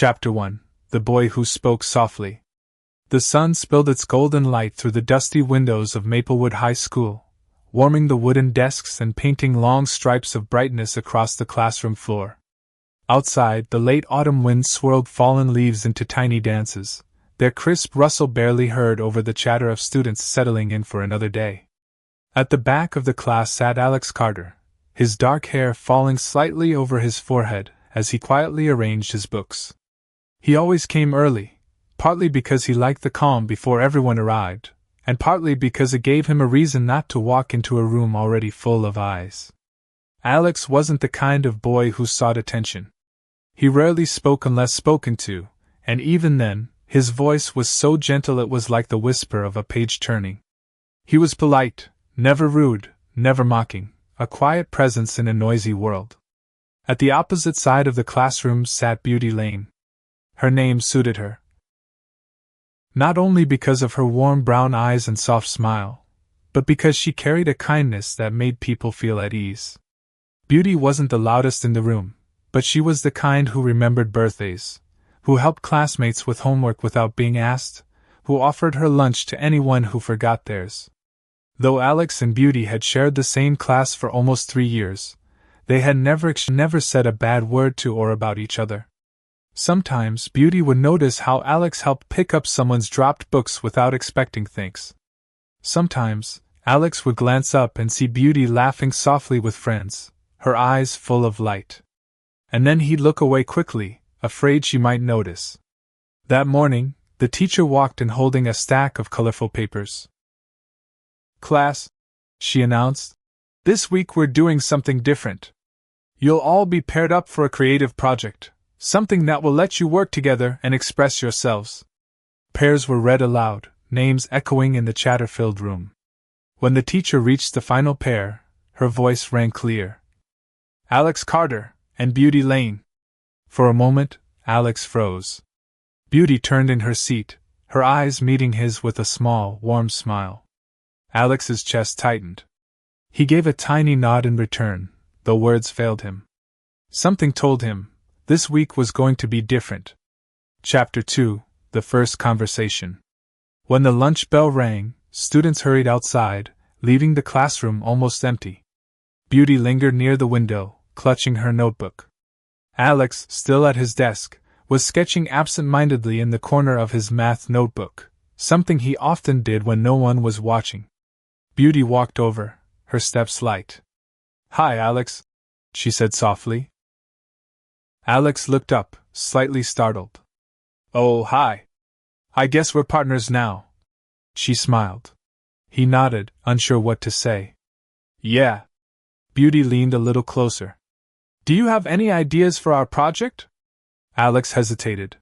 Chapter 1. The Boy Who Spoke Softly. The sun spilled its golden light through the dusty windows of Maplewood High School, warming the wooden desks and painting long stripes of brightness across the classroom floor. Outside, the late autumn wind swirled fallen leaves into tiny dances, their crisp rustle barely heard over the chatter of students settling in for another day. At the back of the class sat Alex Carter, his dark hair falling slightly over his forehead as he quietly arranged his books. He always came early, partly because he liked the calm before everyone arrived, and partly because it gave him a reason not to walk into a room already full of eyes. Alex wasn't the kind of boy who sought attention. He rarely spoke unless spoken to, and even then, his voice was so gentle it was like the whisper of a page turning. He was polite, never rude, never mocking, a quiet presence in a noisy world. At the opposite side of the classroom sat Beauty Lane. Her name suited her. Not only because of her warm brown eyes and soft smile, but because she carried a kindness that made people feel at ease. Beauty wasn't the loudest in the room, but she was the kind who remembered birthdays, who helped classmates with homework without being asked, who offered her lunch to anyone who forgot theirs. Though Alex and Beauty had shared the same class for almost 3 years, they had never said a bad word to or about each other. Sometimes Beauty would notice how Alex helped pick up someone's dropped books without expecting thanks. Sometimes, Alex would glance up and see Beauty laughing softly with friends, her eyes full of light. And then he'd look away quickly, afraid she might notice. That morning, the teacher walked in holding a stack of colorful papers. "Class," she announced, "this week we're doing something different. You'll all be paired up for a creative project. Something that will let you work together and express yourselves." Pairs were read aloud, names echoing in the chatter-filled room. When the teacher reached the final pair, her voice rang clear. "Alex Carter and Beauty Lane." For a moment, Alex froze. Beauty turned in her seat, her eyes meeting his with a small, warm smile. Alex's chest tightened. He gave a tiny nod in return, though words failed him. Something told him this week was going to be different. Chapter 2. The First Conversation. When the lunch bell rang, students hurried outside, leaving the classroom almost empty. Beauty lingered near the window, clutching her notebook. Alex, still at his desk, was sketching absent-mindedly in the corner of his math notebook, something he often did when no one was watching. Beauty walked over, her steps light. "Hi, Alex," she said softly. Alex looked up, slightly startled. "Oh, hi. I guess we're partners now." She smiled. He nodded, unsure what to say. "Yeah." Beauty leaned a little closer. "Do you have any ideas for our project?" Alex hesitated.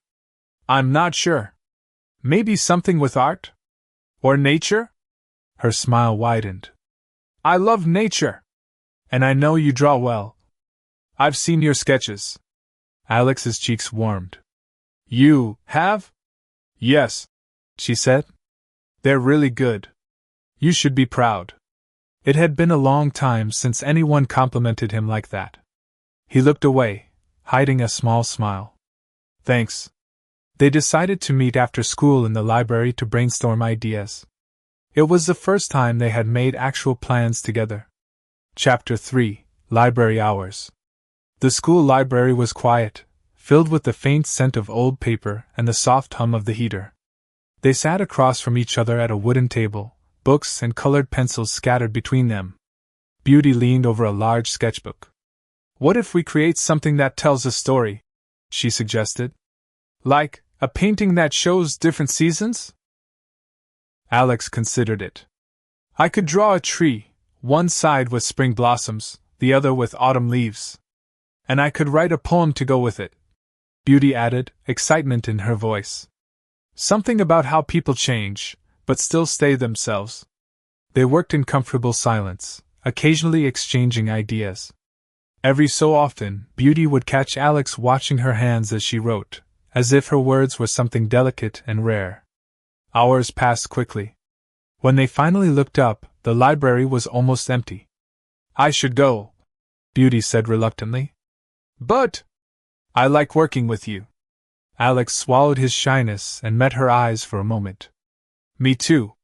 "I'm not sure. Maybe something with art? Or nature?" Her smile widened. "I love nature. And I know you draw well. I've seen your sketches." Alex's cheeks warmed. "You have?" "Yes," she said. "They're really good. You should be proud." It had been a long time since anyone complimented him like that. He looked away, hiding a small smile. "Thanks." They decided to meet after school in the library to brainstorm ideas. It was the first time they had made actual plans together. Chapter 3. Library Hours. The school library was quiet, filled with the faint scent of old paper and the soft hum of the heater. They sat across from each other at a wooden table, books and colored pencils scattered between them. Beauty leaned over a large sketchbook. "What if we create something that tells a story?" she suggested. "Like a painting that shows different seasons?" Alex considered it. "I could draw a tree, one side with spring blossoms, the other with autumn leaves. And I could write a poem to go with it," Beauty added, excitement in her voice. "Something about how people change, but still stay themselves." They worked in comfortable silence, occasionally exchanging ideas. Every so often, Beauty would catch Alex watching her hands as she wrote, as if her words were something delicate and rare. Hours passed quickly. When they finally looked up, the library was almost empty. "I should go," Beauty said reluctantly. "But I like working with you." Alex swallowed his shyness and met her eyes for a moment. Me too,